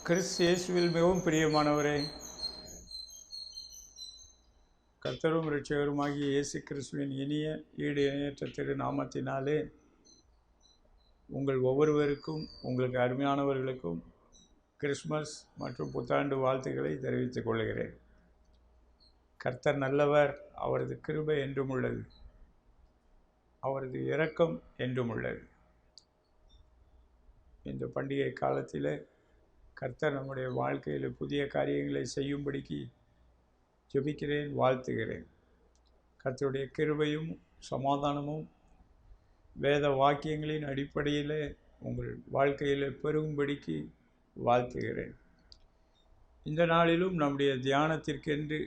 கிறிஸ்து இயேசுவில் மிகவும் பிரியமானவரே, கர்த்தரும் இரட்சகருமாகிய இயேசு கிறிஸ்துவின் இனிய ஈடு இணையற்ற திரு நாமத்தினாலே உங்கள் ஒவ்வொருவருக்கும், உங்களுக்கு அருமையானவர்களுக்கும் கிறிஸ்மஸ் மற்றும் புத்தாண்டு வாழ்த்துக்களை தெரிவித்துக் கொள்கிறேன். கர்த்தர் நல்லவர், அவரது கிருபை என்றும் உள்ளது, அவரது இரக்கம் என்றும் உள்ளது. இந்த பண்டிகை காலத்தில் கர்த்தர் நம்முடைய வாழ்க்கையில் புதிய காரியங்களை செய்யும்படிக்கு ஜெபிக்கிறேன், வாழ்த்துகிறேன். கர்த்தருடைய கிருபையும் சமாதானமும் வேத வாக்கியங்களின் அடிப்படையில் உங்கள் வாழ்க்கையில் பெருகும்படிக்கு வாழ்த்துகிறேன். இந்த நாளிலும் நம்முடைய தியானத்திற்கென்று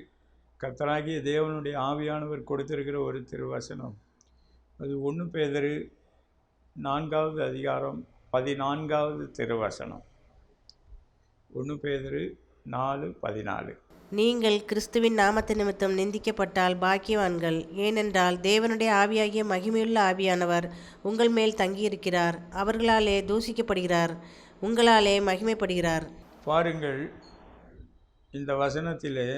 கர்த்தராகிய தேவனுடைய ஆவியானவர் கொடுத்திருக்கிற ஒரு திருவசனம், அது 1 பேதுரு 4வது அதிகாரம் 14வது திருவசனம். 1 பேதுரு 4:14. நீங்கள் கிறிஸ்துவின் நாமத்து நிமித்தம் நிந்திக்கப்பட்டால் பாக்கியவான்கள், ஏனென்றால் தேவனுடைய ஆவியாகிய மகிமையுள்ள ஆவியானவர் உங்கள் மேல் தங்கியிருக்கிறார். அவர்களாலே தூசிக்கப்படுகிறார், உங்களாலே மகிமைப்படுகிறார். பாருங்கள், இந்த வசனத்திலே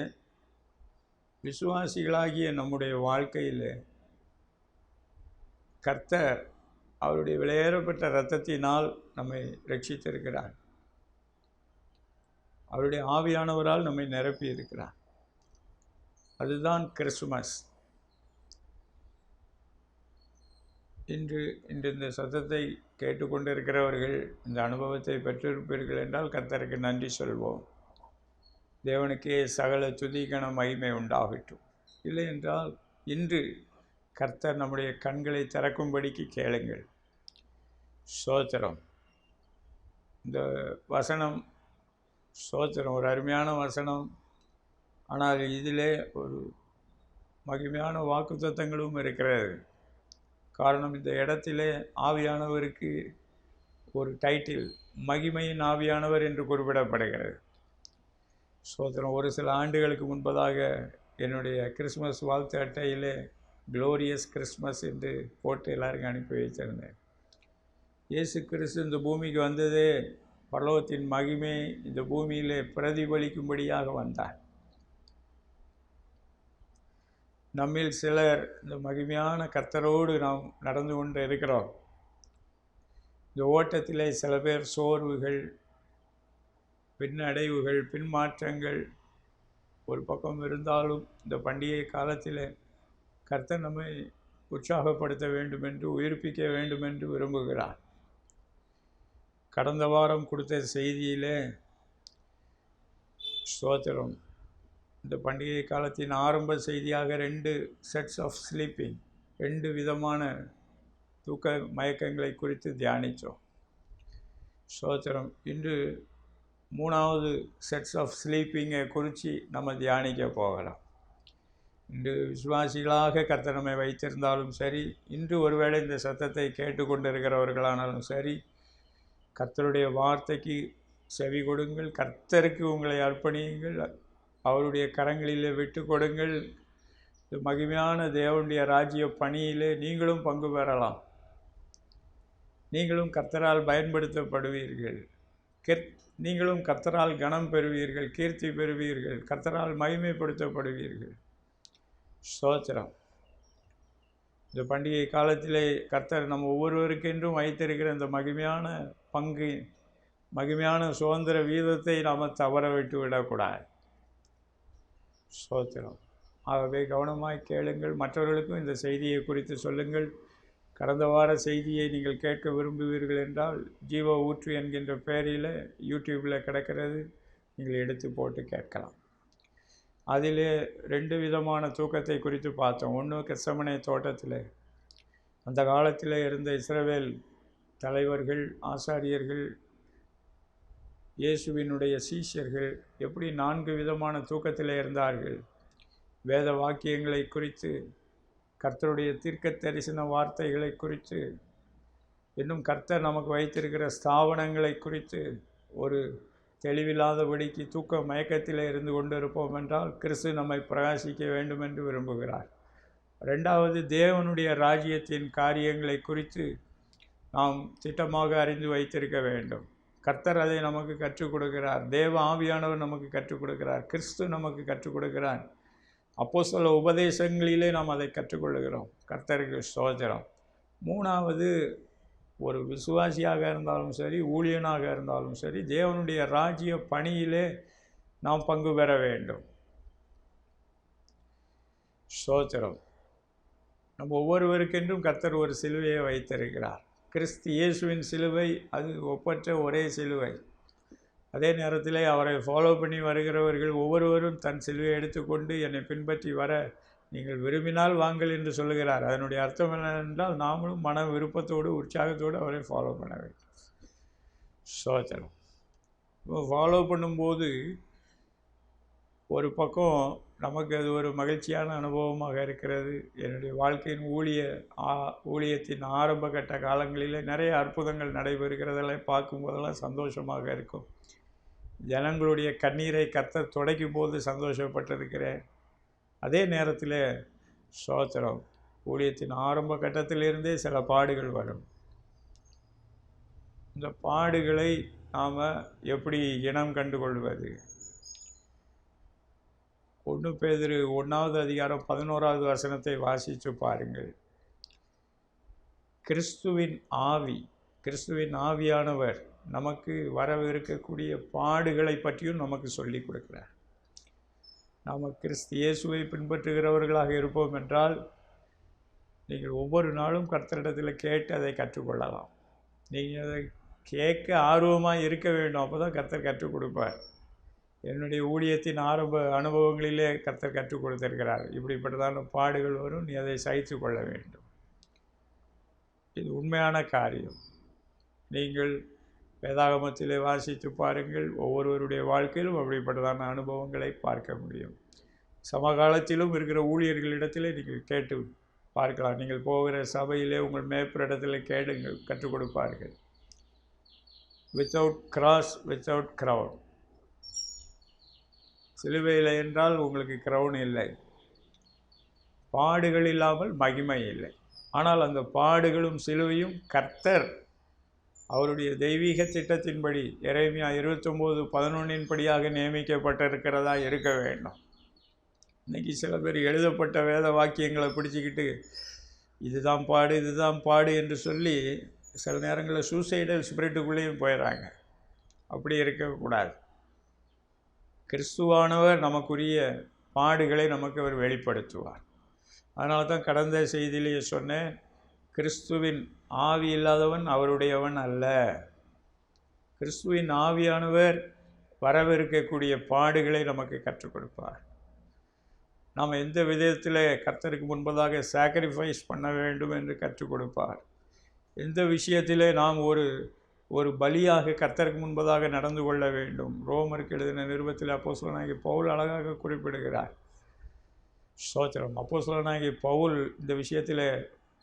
விசுவாசிகளாகிய நம்முடைய வாழ்க்கையில் கர்த்தர் அவருடைய விலையேறப்பட்ட இரத்தத்தினால் நம்மை ரட்சித்திருக்கிறார். அவருடைய ஆவியானவரால் நம்மை நிரப்பி இருக்கிறார். அதுதான் கிறிஸ்துமஸ். இன்று இந்த சத்தத்தை கேட்டுக்கொண்டிருக்கிறவர்கள் இந்த அனுபவத்தை பெற்றிருப்பீர்கள் என்றால் கர்த்தருக்கு நன்றி சொல்வோம். தேவனுக்கே சகல துதிகன மகிமை உண்டாகட்டும். இல்லை என்றால் இன்று கர்த்தர் நம்முடைய கண்களை திறக்கும்படிக்கு கேளுங்கள். ஸ்தோத்திரம். இந்த வசனம் ஸ்தோத்திரம், ஒரு அருமையான வசனம். ஆனால் இதிலே ஒரு மகிமையான வாக்குத்தத்தங்களும் இருக்கிறது. காரணம், இந்த இடத்திலே ஆவியானவருக்கு ஒரு டைட்டில், மகிமையின் ஆவியானவர் என்று குறிப்பிடப்படுகிறது. ஸ்தோத்திரம். ஒரு சில ஆண்டுகளுக்கு முன்பதாக என்னுடைய கிறிஸ்மஸ் வாழ்த்து அட்டையிலே க்ளோரியஸ் கிறிஸ்மஸ் என்று போட்டு எல்லாருக்கும் அனுப்பி வைத்திருந்தேன். இயேசு கிறிஸ்து இந்த பூமிக்கு வந்ததே பரலோகத்தின் மகிமை இந்த பூமியிலே பிரதிபலிக்கும்படியாக வந்தார். நம்மில் சிலர் இந்த மகிமையான கர்த்தரோடு நாம் நடந்து கொண்டு இருக்கிறோம். இந்த ஓட்டத்திலே சில பேர் சோர்வுகள், பின்னடைவுகள், பின்மாற்றங்கள் ஒரு பக்கம் இருந்தாலும் இந்த பண்டிகை காலத்தில் கர்த்தர் நம்மை உற்சாகப்படுத்த வேண்டும் என்று, உயிர்ப்பிக்க வேண்டும் என்று விரும்புகிறார். கடந்த வாரம் கொடுத்த செய்தியிலே ஸ்தோத்திரம், இந்த பண்டிகை காலத்தின் ஆரம்ப செய்தியாக 2 செட்ஸ் ஆஃப் ஸ்லீப்பிங், 2 விதமான தூக்க மயக்கங்களை குறித்து தியானித்தோம். ஸ்தோத்திரம். இன்று 3வது செட்ஸ் ஆஃப் ஸ்லீப்பிங்கை குறித்து நம்ம தியானிக்க போகலாம். இன்று விசுவாசிகளாக கர்த்தர் நம்மை வைத்திருந்தாலும் சரி, இன்று ஒருவேளை இந்த சத்தத்தை கேட்டுக்கொண்டிருக்கிறவர்களானாலும் சரி, கர்த்தருடைய வார்த்தைக்கு செவி கொடுங்கள். கர்த்தருக்கு உங்களை அர்ப்பணியுங்கள். அவருடைய கரங்களிலே விட்டு கொடுங்கள். இந்த மகிமையான தேவனுடைய ராஜ்ய பணியிலே நீங்களும் பங்கு பெறலாம். நீங்களும் கர்த்தரால் பயன்படுத்தப்படுவீர்கள். நீங்களும் கர்த்தரால் கனம் பெறுவீர்கள், கீர்த்தி பெறுவீர்கள், கர்த்தரால் மகிமைப்படுத்தப்படுவீர்கள். ஸ்தோத்திரம். இந்த பண்டிகை காலத்திலே கர்த்தர் நம்ம ஒவ்வொருவருக்கென்றும் வைத்திருக்கிற இந்த மகிமையான பங்கு, மகிமையான சுதந்திர வீதத்தை நாம் தவற விட்டு விடக்கூடாது. ஸ்தோத்திரம். ஆகவே கவனமாய் கேளுங்கள். மற்றவர்களுக்கும் இந்த செய்தியை குறித்து சொல்லுங்கள். கடந்த வார செய்தியை நீங்கள் கேட்க விரும்புவீர்கள் என்றால் ஜீவ ஊற்று என்கின்ற பெயரில் யூடியூப்பில் கிடக்கிறது, நீங்கள் எடுத்து போட்டு கேட்கலாம். அதிலே 2 விதமான தூக்கத்தை குறித்து பார்த்தோம். ஒன்று, கெத்செமனே தோட்டத்தில் அந்த காலத்தில் இருந்த இஸ்ரவேல் தலைவர்கள், ஆசாரியர்கள், இயேசுவினுடைய சீஷர்கள் எப்படி 4 விதமான தூக்கத்தில் இருந்தார்கள். வேத வாக்கியங்களை குறித்து, கர்த்தருடைய தீர்க்க தரிசன வார்த்தைகளை குறித்து, இன்னும் கர்த்தர் நமக்கு வைத்திருக்கிற ஸ்தாபனங்களை குறித்து ஒரு தெளிவில்லாதபடிக்கு தூக்க மயக்கத்தில் இருந்து கொண்டு இருப்போம் என்றால் கிறிஸ்து நம்மை பிரகாசிக்க வேண்டும் என்று விரும்புகிறார். 2வது, தேவனுடைய ராஜ்யத்தின் காரியங்களை குறித்து நாம் திட்டமாக அறிந்து வைத்திருக்க வேண்டும். கர்த்தர் அதை நமக்கு கற்றுக் கொடுக்கிறார். தேவ ஆவியானவர் நமக்கு கற்றுக் கொடுக்கிறார். கிறிஸ்து நமக்கு கற்றுக் கொடுக்கிறார். அப்போஸ்தல உபதேசங்களிலே நாம் அதை கற்றுக்கொள்கிறோம். கர்த்தருக்கு ஸ்தோத்திரம். மூணாவது, ஒரு விசுவாசியாக இருந்தாலும் சரி, ஊழியனாக இருந்தாலும் சரி, தேவனுடைய ராஜ்ய பணியிலே நாம் பங்கு பெற வேண்டும். ஸ்தோத்திரம். நம்ம ஒவ்வொருவருக்கென்றும் கர்த்தர் ஒரு சிலுவையை வைத்திருக்கிறார். கிறிஸ்து இயேசுவின் சிலுவை அது ஒப்பற்ற ஒரே சிலுவை. அதே நேரத்தில் அவரை ஃபாலோ பண்ணி வருகிறவர்கள் ஒவ்வொருவரும் தன் சிலுவையை எடுத்துக்கொண்டு என்னை பின்பற்றி வர நீங்கள் விரும்பினால் வாங்கள் என்று சொல்லுகிறார். அதனுடைய அர்த்தம் என்னவென்றால் நாமளும் மன விருப்பத்தோடு உற்சாகத்தோடு அவரை ஃபாலோ பண்ண வேண்டும். ஸ்தோத்திரம். ஃபாலோ பண்ணும்போது ஒரு பக்கம் நமக்கு அது ஒரு மகிழ்ச்சியான அனுபவமாக இருக்கிறது. என்னுடைய வாழ்க்கையின் ஊழியத்தின் ஆரம்ப கட்ட காலங்களில் நிறைய அற்புதங்கள் நடைபெறுகிறதெல்லாம் பார்க்கும்போதெல்லாம் சந்தோஷமாக இருக்கும். ஜனங்களுடைய கண்ணீரை கர்த்தர் துடைக்கும் போது சந்தோஷப்பட்டிருக்கிறேன். அதே நேரத்தில் ஸ்தோத்திரம், ஊழியத்தின் ஆரம்ப கட்டத்திலிருந்தே சில பாடுகள் வரும். இந்த பாடுகளை நாம் எப்படி இனம் கண்டுகொள்வது? 1 பேதுரு 1வது அதிகாரம் 11வது வசனத்தை வாசித்து பாருங்கள். கிறிஸ்துவின் ஆவியானவர் நமக்கு வரவிருக்கக்கூடிய பாடுகளை பற்றியும் நமக்கு சொல்லிக் கொடுக்கிறார். நாம் கிறிஸ்து இயேசுவை பின்பற்றுகிறவர்களாக இருப்போம் என்றால் நீங்கள் ஒவ்வொரு நாளும் கர்த்தரிடத்தில் கேட்டு அதை கற்றுக்கொள்ளலாம். நீங்கள் அதை கேட்க ஆர்வமாக இருக்க வேண்டும். அப்போ தான் கர்த்தர் கற்றுக் கொடுப்பார். என்னுடைய ஊழியத்தின் ஆரம்ப அனுபவங்களிலே கர்த்தர் கற்றுக் கொடுத்திருக்கிறார். இப்படிப்பட்டதான பாடுகள் வரும், நீ அதை சகித்து கொள்ள வேண்டும். இது உண்மையான காரியம். நீங்கள் வேதாகமத்திலே வாசித்து பாருங்கள். ஒவ்வொருவருடைய வாழ்க்கையிலும் அப்படிப்பட்டதான அனுபவங்களை பார்க்க முடியும். சமகாலத்திலும் இருக்கிற ஊழியர்களிடத்திலே நீங்கள் கேட்டு பார்க்கலாம். நீங்கள் போகிற சபையிலே உங்கள் மேற்பரிடத்தில் கேளுங்கள், கற்றுக் கொடுப்பார்கள். Without cross without crown. சிலுவையில் என்றால் உங்களுக்கு க்ரௌன் இல்லை, பாடுகள் இல்லாமல் மகிமை இல்லை. ஆனால் அந்த பாடுகளும் சிலுவையும் கர்த்தர் அவருடைய தெய்வீக திட்டத்தின்படி எரேமியா 29:11 படியாக நியமிக்கப்பட்டிருக்கிறதா இருக்க வேண்டும். இன்றைக்கி சில பேர் எழுதப்பட்ட வேத வாக்கியங்களை பிடிச்சிக்கிட்டு இதுதான் பாடு என்று சொல்லி சில நேரங்களில் சூசைடல் ஸ்பிரிட்டுக்குள்ளேயும் போயிடறாங்க. அப்படி இருக்கக்கூடாது. கிறிஸ்துவானவர் நமக்குரிய பாடுகளை நமக்கு அவர் வெளிப்படுத்துவார். அதனால தான் கடந்த செய்தியிலேயே சொன்னேன், கிறிஸ்துவின் ஆவி இல்லாதவன் அவருடையவன் அல்ல. கிறிஸ்துவின் ஆவியானவர் வரவிருக்கக்கூடிய பாடுகளை நமக்கு கற்றுக் கொடுப்பார். நாம் எந்த விதத்தில் கர்த்தருக்கு முன்பதாக சாக்ரிஃபைஸ் பண்ண வேண்டும் என்று கற்றுக் கொடுப்பார். எந்த விஷயத்திலே நாம் ஒரு பலியாக கர்த்தருக்கு முன்பதாக நடந்து கொள்ள வேண்டும். ரோமருக்கு எழுதின நிருபத்தில் அப்போஸ்தலனாகிய பவுல் அழகாக குறிப்பிடுகிறார். ஸ்தோத்திரம். அப்போஸ்தலனாகிய பவுல் இந்த விஷயத்தில்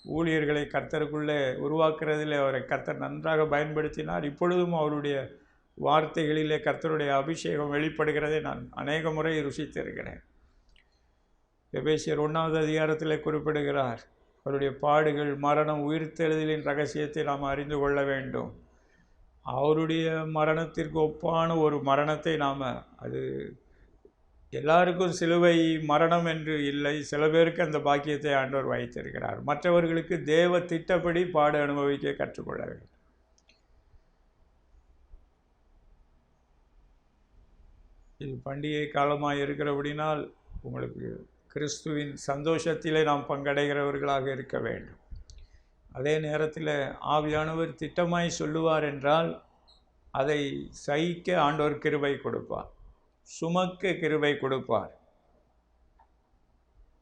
ஊழியர்களை கர்த்தருக்குள்ளே உருவாக்குறதில் அவரை கர்த்தர் நன்றாக பயன்படுத்தினார். இப்பொழுதும் அவருடைய வார்த்தைகளிலே கர்த்தருடைய அபிஷேகம் வெளிப்படுகிறதை நான் அநேக முறை ருசித்திருக்கிறேன். எபேசியர் 1வது அதிகாரத்தில் குறிப்பிடுகிறார், அவருடைய பாடுகள், மரணம், உயிர்த்தெழுதலின் ரகசியத்தை நாம் அறிந்து கொள்ள வேண்டும். அவருடைய மரணத்திற்கு ஒப்பான ஒரு மரணத்தை நாம், அது எல்லாருக்கும் சிலுவை மரணம் என்று இல்லை, சில பேருக்கு அந்த பாக்கியத்தை ஆண்டவர் வைத்திருக்கிறார். மற்றவர்களுக்கு தேவ திட்டப்படி பாடு அனுபவிக்க கற்றுக்கொள்ள வேண்டும். இது பண்டிகை காலமாக இருக்கிறபடினால் உங்களுக்கு கிறிஸ்துவின் சந்தோஷத்திலே நாம் பங்கடைகிறவர்களாக இருக்க வேண்டும். அதே நேரத்தில் ஆவியானவர் திட்டமாய் சொல்லுவார் என்றால் அதை சகிக்க ஆண்டவர் கிருபை கொடுப்பார், சுமக்க கிருபை கொடுப்பார்.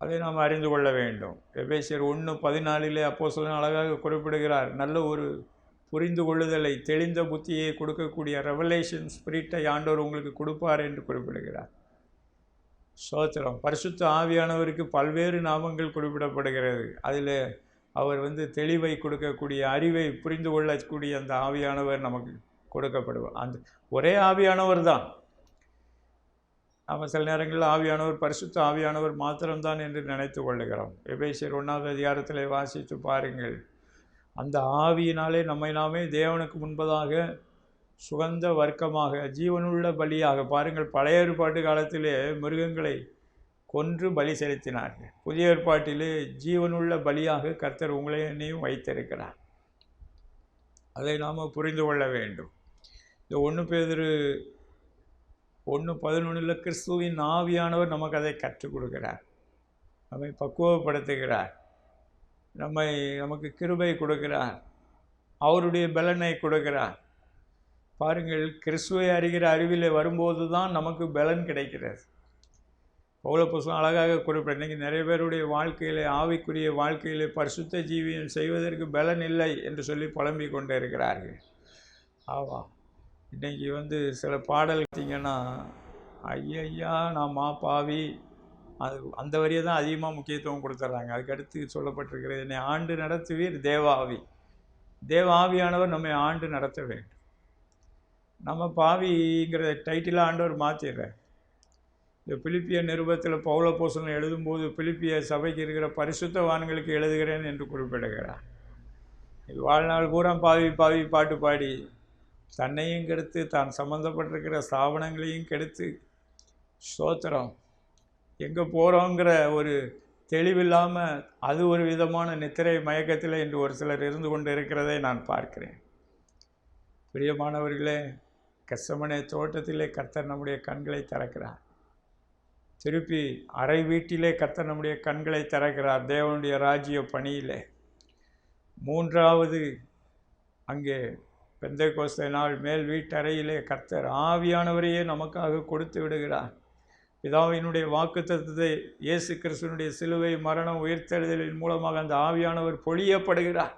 அதை நாம் அறிந்து கொள்ள வேண்டும். எபேசியர் 1:14 அப்போஸ்தலன் அழகாக குறிப்பிடுகிறார், நல்ல ஒரு புரிந்து கொள்ளுதலை, தெளிந்த புத்தியை கொடுக்கக்கூடிய ரெவலேஷன் ஸ்பிரிட்டை ஆண்டவர் உங்களுக்கு கொடுப்பார் என்று குறிப்பிடுகிறார். ஸ்தோத்திரம். பரிசுத்த ஆவியானவருக்கு பல்வேறு நாமங்கள் குறிப்பிடப்படுகிறது. அதில் அவர் தெளிவை கொடுக்கக்கூடிய, அறிவை புரிந்து கொள்ளக்கூடிய அந்த ஆவியானவர் நமக்கு கொடுக்கப்படுவார். அந்த ஒரே ஆவியானவர் தான். நம்ம சில நேரங்களில் ஆவியானவர் பரிசுத்த ஆவியானவர் மாத்திரம்தான் என்று நினைத்து கொள்ளுகிறோம். எபேசியர் 1வது அதிகாரத்தில் வாசித்து பாருங்கள். அந்த ஆவியினாலே நம்மை நாமே தேவனுக்கு முன்பதாக சுகந்த வர்க்கமாக, ஜீவனுள்ள பலியாக. பாருங்கள், பழைய ஏற்பாட்டு காலத்திலே மிருகங்களை கொன்று பலி செலுத்தினார்கள். புதிய ஏற்பாட்டிலே ஜீவனுள்ள பலியாக கர்த்தர் உங்களை என்னையும் வைத்திருக்கிறார். அதை நாம் புரிந்து கொள்ள வேண்டும். இந்த 1 பேதுரு 1:11 கிறிஸ்துவின் ஆவியானவர் நமக்கு அதை கற்றுக் கொடுக்கிறார், நம்மை பக்குவப்படுத்துகிறார், நமக்கு கிருபை கொடுக்கிறார், அவருடைய பலனை கொடுக்கிறார். பாருங்கள், கிறிஸ்துவை அறிகிற அறிவிலே வரும்போது தான் நமக்கு பலன் கிடைக்கிறது. பவுலப்போஸ்தலன் அழகாக குறிப்பிட, இன்றைக்கி நிறைய பேருடைய வாழ்க்கையிலே, ஆவிக்குரிய வாழ்க்கையிலே பரிசுத்த ஜீவியம் செய்வதற்கு பலன் இல்லை என்று சொல்லி புலம்பிக் கொண்டு இருக்கிறார்கள். ஆமாம், இன்றைக்கி சில பாடல் பார்த்தீங்கன்னா, ஐயா நான் பாவி, அந்த வரியை தான் அதிகமாக முக்கியத்துவம் கொடுத்துட்றாங்க. அதுக்கடுத்து சொல்லப்பட்டிருக்கிறது, என்னை ஆண்டு நடத்துவீர் தேவாவி. தேவாவியானவர் நம்மை ஆண்டு நடத்த வேண்டும். நம்ம பாவிங்கிற டைட்டிலாக ஆண்டவர் மாற்றிடுறார். இந்த பிலிப்பிய நிருபத்தில் பவுலப்போஸ்தலன் எழுதும்போது பிலிப்பிய சபைக்கு இருக்கிற பரிசுத்தவான்களுக்கு எழுதுகிறேன் என்று குறிப்பிடுகிறார். இது வாழ்நாள் பூரா பாவி பாவி பாட்டு பாடி தன்னையும் கெடுத்து தான் சம்மந்தப்பட்டிருக்கிற ஸ்தாபனங்களையும் கெடுத்து, ஸ்தோத்திரம், எங்கே போகிறோங்கிற ஒரு தெளிவில்லாமல் அது ஒரு விதமான நித்திரை மயக்கத்தில் என்று ஒரு சிலர் இருந்து கொண்டு இருக்கிறதை நான் பார்க்கிறேன். பிரியமானவர்களே, கெத்செமனே தோட்டத்திலே கர்த்தர் நம்முடைய கண்களை திறக்கிறார். திருப்பி அறை வீட்டிலே கர்த்தர் நம்முடைய கண்களை திறக்கிறார். தேவனுடைய ராஜ்ய பணியிலே 3வது அங்கே பெந்தேகோஸ்தே நாள் மேல் வீட்டறையிலே கர்த்தர் ஆவியானவரையே நமக்காக கொடுத்து விடுகிறார். பிதாவினுடைய வாக்குத்தத்தத்தை இயேசு கிறிஸ்துவினுடைய சிலுவை மரணம் உயிர்த்தெழுதலின் மூலமாக அந்த ஆவியானவர் பொழியப்படுகிறார்.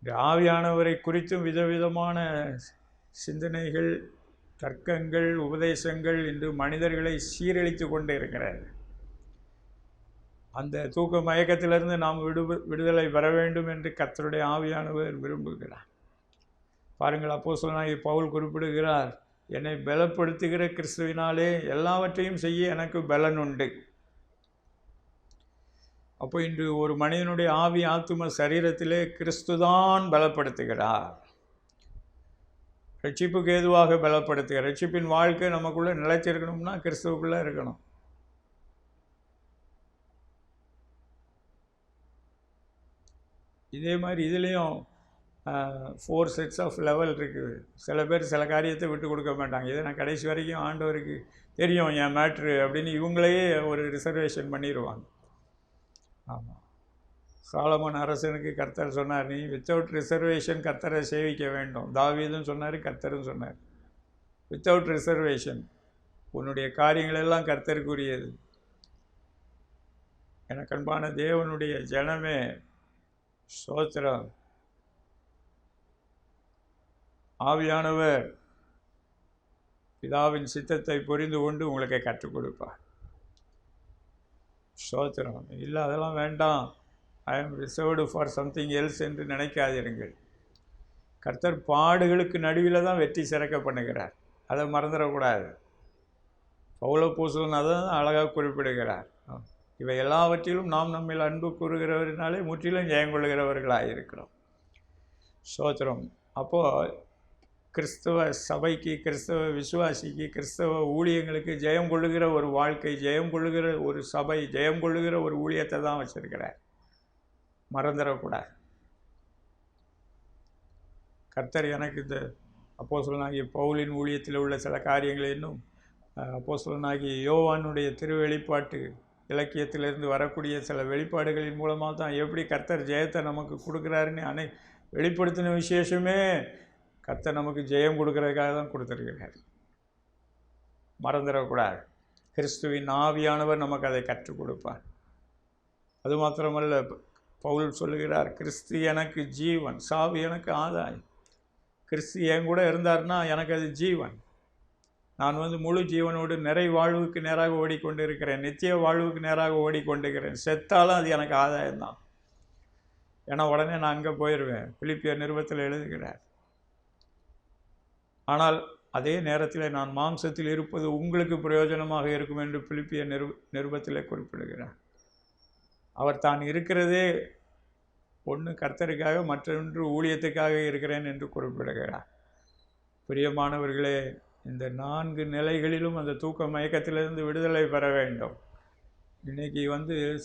இந்த ஆவியானவரை குறித்தும் விதவிதமான சிந்தனைகள், தர்க்கங்கள், உபதேசங்கள் இன்று மனிதர்களை சீரழித்து கொண்டு இருக்கிறார். அந்த தூக்க மயக்கத்திலிருந்து நாம் விடுதலை பெற வேண்டும் என்று கர்த்தருடைய ஆவியானவர் விரும்புகிறார். பாருங்கள், அப்போஸ்தலனாகிய பவுல் குறிப்பிடுகிறார், என்னை பலப்படுத்துகிற கிறிஸ்துவினாலே எல்லாவற்றையும் செய்ய எனக்கு பலன் உண்டு. அப்போ இன்று ஒரு மனிதனுடைய ஆவி, ஆத்தும, சரீரத்திலே கிறிஸ்துதான் பலப்படுத்துகிறார். ரட்சிப்புக்கு ஏதுவாக பலப்படுத்துகிறார். ரட்சிப்பின் வாழ்க்கை நமக்குள்ளே நிலைச்சிருக்கணும்னா கிறிஸ்துவுக்குள்ளே இருக்கணும். இதே மாதிரி இதுலேயும் 4 sets ஆஃப் லெவல் இருக்குது. சில பேர் சில காரியத்தை விட்டு கொடுக்க மாட்டாங்க. இதை நான் கடைசி வரைக்கும் ஆண்டவருக்கு தெரியும் என் மேட்ரு அப்படின்னு இவங்களையே ஒரு ரிசர்வேஷன் பண்ணிடுவாங்க. ஆமாம், சாலமன் அரசனுக்கு கர்த்தர் சொன்னார், நீ வித்தவுட் ரிசர்வேஷன் கர்த்தரை சேவிக்க வேண்டும். தாவீதும் சொன்னார், கர்த்தரும் சொன்னார், வித்தவுட் ரிசர்வேஷன் உன்னுடைய காரியங்களெல்லாம் கர்த்தருக்குரியது. எனக்கு அன்பான தேவனுடைய ஜனமே, ஸ்தோத்திரம், ஆவியானவர் பிதாவின் சித்தத்தை புரிந்து கொண்டு உங்களுக்கு கற்றுக் கொடுப்பார். ஸ்தோத்திரம். இல்லை அதெல்லாம் வேண்டாம், I am reserved for something else என்று நினைக்காதிருங்கள். கர்த்தர் பாடுகளுக்கு நடுவில் தான் வெற்றி சிறக்க பண்ணுகிறார், அதை மறந்துடக்கூடாது. பவுலப்போஸ்தலன் அதை தான் அழகாக குறிப்பிடுகிறார். இவை எல்லாவற்றிலும் நாம் நம்மில் அன்பு கூறுகிறவரினாலே முற்றிலும் ஜெயங்கொள்ளுகிறவர்களாக இருக்கிறோம். ஸ்தோத்திரம். அப்போது கிறிஸ்தவ சபைக்கு, கிறிஸ்தவ விசுவாசிக்கு, கிறிஸ்தவ ஊழியங்களுக்கு ஜெயம் கொள்ளுகிற ஒரு வாழ்க்கை, ஜெயம் கொள்ளுகிற ஒரு சபை, ஜெயம் கொள்ளுகிற ஒரு ஊழியத்தை தான் வச்சிருக்கிறார், மறந்துடக்கூடாது. கர்த்தர் எனக்கு இந்த அப்போஸ்தலனாகிய பவுலின் ஊழியத்தில் உள்ள சில காரியங்களை இன்னும் அப்போஸ்தலனாகிய யோவானுடைய திருவெளிப்பாட்டு இலக்கியத்திலிருந்து வரக்கூடிய சில வெளிப்பாடுகளின் மூலமாக தான் எப்படி கர்த்தர் ஜெயத்தை நமக்கு கொடுக்குறாருன்னு வெளிப்படுத்தின விசேஷமே கர்த்தர் நமக்கு ஜெயம் கொடுக்கறதுக்காக தான் கொடுத்துருக்கிறார், மறந்துடக்கூடாது. கிறிஸ்துவின் ஆவியானவர் நமக்கு அதை கற்றுக் கொடுப்பார். அது மாத்திரமல்ல, பவுல் சொல்லுகிறார், கிறிஸ்து எனக்கு ஜீவன், சாவு எனக்கு ஆதாயம். கிறிஸ்து என் கூட இருந்தார்னா எனக்கு அது ஜீவன். நான் முழு ஜீவனோடு நிறை வாழ்வுக்கு நேராக ஓடிக்கொண்டு இருக்கிறேன், நித்திய வாழ்வுக்கு நேராக ஓடிக்கொண்டிருக்கிறேன். செத்தாலும் அது எனக்கு ஆதாயம்தான். ஏன்னா உடனே நான் அங்கே போயிடுவேன். பிலிப்பியர் நிருபத்தில் எழுதுகிறார். ஆனால் அதே நேரத்தில் நான் மாம்சத்தில் இருப்பது உங்களுக்கு பிரயோஜனமாக இருக்கும் என்று பிலிப்பியர் நிருபத்தில் குறிப்பிடுகிறார். அவர் தான் இருக்கிறதே ஒன்று கர்த்தருக்காக, மற்றொன்று ஊழியத்துக்காக இருக்கிறேன் என்று குறிப்பிடுகிறார். பிரியமானவர்களே, இந்த 4 நிலைகளிலும் அந்த தூக்க மயக்கத்திலிருந்து விடுதலை பெற வேண்டும். இன்றைக்கி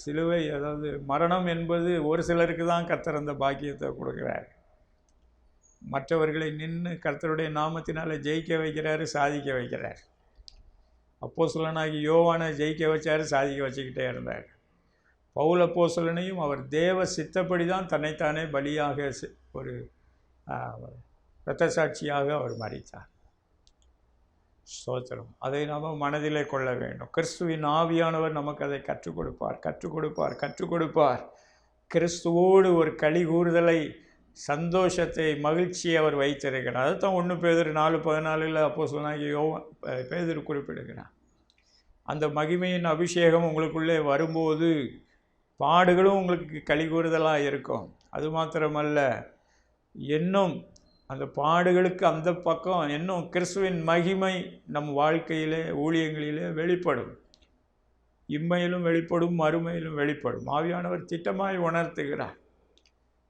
சிலுவை, அதாவது மரணம் என்பது ஒரு சிலருக்கு தான் கர்த்தர் அந்த பாக்கியத்தை கொடுக்குறார். மற்றவர்களை நின்று கர்த்தருடைய நாமத்தினால் ஜெயிக்க வைக்கிறாரு, சாதிக்க வைக்கிறார். அப்போஸ்தலனாகி யோவானை ஜெயிக்க வச்சார், சாதிக்க வச்சுக்கிட்டே இருந்தார். பவுல் அப்போஸ்தலனையும் அவர் தேவ சித்தப்படி தான் தன்னைத்தானே பலியாக ஒரு இரத்த சாட்சியாக அவர் மரித்தார். ஸ்தோத்திரம். அதை நாம் மனதிலே கொள்ள வேண்டும். கிறிஸ்துவின் ஆவியானவர் நமக்கு அதை கற்றுக் கொடுப்பார். கிறிஸ்துவோடு ஒரு களி கூறுதலை, சந்தோஷத்தை, மகிழ்ச்சியை அவர் வைத்திருக்கிறார். அதுதான் 1 பேதுரு 4:14 அப்போஸ்தலனாகிய பேதுரு குறிப்பிடுகிறார். அந்த மகிமையின் அபிஷேகம் உங்களுக்குள்ளே வரும்போது பாடுகளும் உங்களுக்கு களி கூறுதலாக இருக்கும். அது மாத்திரமல்ல, இன்னும் அந்த பாடுகளுக்கு அந்த பக்கம் இன்னும் கிறிஸ்துவின் மகிமை நம் வாழ்க்கையிலே, ஊழியங்களிலே வெளிப்படும். இம்மையிலும் வெளிப்படும், மறுமையிலும் வெளிப்படும். ஆவியானவர் திட்டமாய் உணர்த்துகிறார்.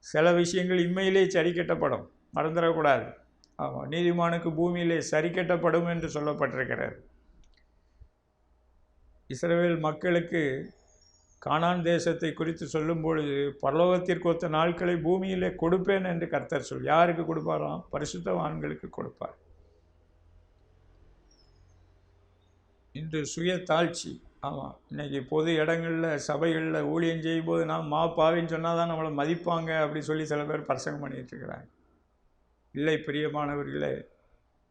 சில விஷயங்கள் இம்மையிலே சரி கட்டப்படும், மறந்துடக்கூடாது. ஆமாம், நீதிமானுக்கு பூமியிலே சரி கட்டப்படும் என்று சொல்லப்பட்டிருக்கிறது. இஸ்ரவேல் மக்களுக்கு கானான் தேசத்தை குறித்து சொல்லும் பொழுது, பரலோகத்திற்கு ஒத்த நாட்களை பூமியிலே கொடுப்பேன் என்று கர்த்தர் சொல். யாருக்கு கொடுப்பாராம்? பரிசுத்தவான்களுக்கு கொடுப்பார். இன்று சுய தாழ்ச்சி. ஆமாம், இன்றைக்கி பொது இடங்களில், சபைகளில் ஊழியம் செய்யும்போது நாம் பாவின்னு சொன்னால் தான் நம்மளை மதிப்பாங்க அப்படி சொல்லி சில பேர் பிரசங்கம் பண்ணிகிட்ருக்கிறாங்க. இல்லை பிரியமானவர்களே,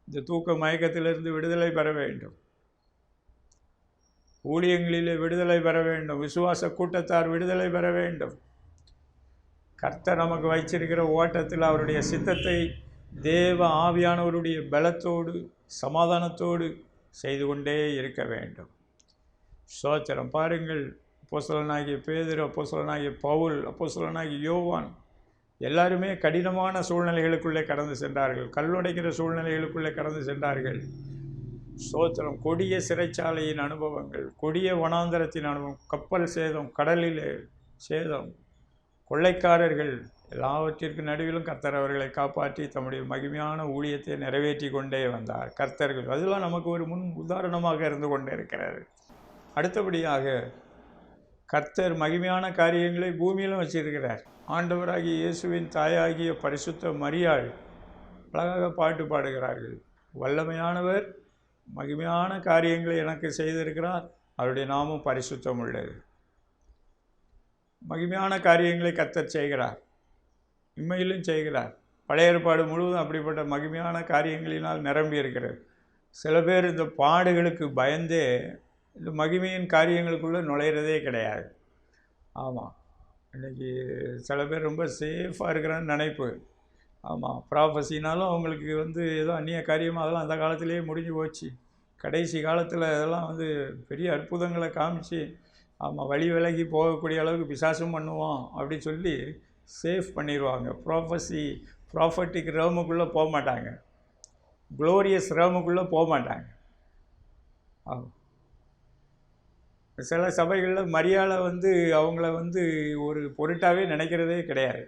இந்த தூக்க மயக்கத்திலிருந்து விடுதலை பெற வேண்டும். ஊழியங்களிலே விடுதலை பெற வேண்டும். விசுவாச கூட்டத்தார் விடுதலை பெற வேண்டும். கர்த்தர் நமக்கு வைச்சிருக்கிற ஓட்டத்தில் அவருடைய சித்தத்தை தேவ ஆவியானவருடைய பலத்தோடு, சமாதானத்தோடு செய்து கொண்டே இருக்க வேண்டும். ஸ்தோத்திரம். பாருங்கள், அப்போஸ்தலனாகிய பேதுரு, அப்போஸ்தலனாகிய பவுல், அப்போஸ்தலனாகிய யோவான் எல்லாருமே கடினமான சூழ்நிலைகளுக்குள்ளே கடந்து சென்றார்கள். கல்லுடைக்கிற சூழ்நிலைகளுக்குள்ளே கடந்து சென்றார்கள். ஸ்தோத்திரம். கொடிய சிறைச்சாலையின் அனுபவங்கள், கொடிய வனாந்தரத்தின் அனுபவம், கப்பல் சேதம், கடலிலே சேதம், கொள்ளைக்காரர்கள், எல்லாவற்றிற்கு நடுவிலும் கர்த்தர் அவர்களை காப்பாற்றி தம்முடைய மகிமையான ஊழியத்தை நிறைவேற்றி கொண்டே வந்தார். கர்த்தர்கள் அதெல்லாம் நமக்கு ஒரு முன் உதாரணமாக இருந்து கொண்டே இருக்கிறது. அடுத்தபடியாக கர்த்தர் மகிமையான காரியங்களை பூமியிலும் வச்சிருக்கிறார். ஆண்டவராகிய இயேசுவின் தாயாகிய பரிசுத்த மரியாள் அழகாக பாட்டு பாடுகிறார்கள். வல்லமையானவர் மகிமையான காரியங்களை எனக்கு செய்திருக்கிறார், அவருடைய நாமம் பரிசுத்தம் உள்ளது. மகிமையான காரியங்களை கர்த்தர் செய்கிறார், இம்மையிலும் செய்கிறார். பழைய ஏற்பாடு முழுவதும் அப்படிப்பட்ட மகிமையான காரியங்களினால் நிரம்பி இருக்கிறது. சில பேர் இந்த பாடுகளுக்கு பயந்தே இந்த மகிமையின் காரியங்களுக்குள்ளே நுழையிறதே கிடையாது. ஆமாம், இன்றைக்கி சில பேர் ரொம்ப சேஃபாக இருக்கிறான்னு நினைப்பு. ஆமாம், ப்ராஃபஸினாலும் அவங்களுக்கு ஏதோ அந்நிய காரியமாக அதெல்லாம் அந்த காலத்திலேயே முடிஞ்சு போச்சு. கடைசி காலத்தில் அதெல்லாம் பெரிய அற்புதங்களை காமிச்சு, ஆமாம், வழி விலகி போகக்கூடிய அளவுக்கு பிசாசும் பண்ணுவோம் அப்படி சொல்லி சேஃப் பண்ணிடுவாங்க. ப்ராஃபட்டிக் ரேமுக்குள்ளே போக மாட்டாங்க, க்ளோரியஸ் ரேமுக்குள்ளே போக மாட்டாங்க. சில சபைகளில் மரியாதை அவங்கள ஒரு பொருட்டாகவே நினைக்கிறதே கிடையாது.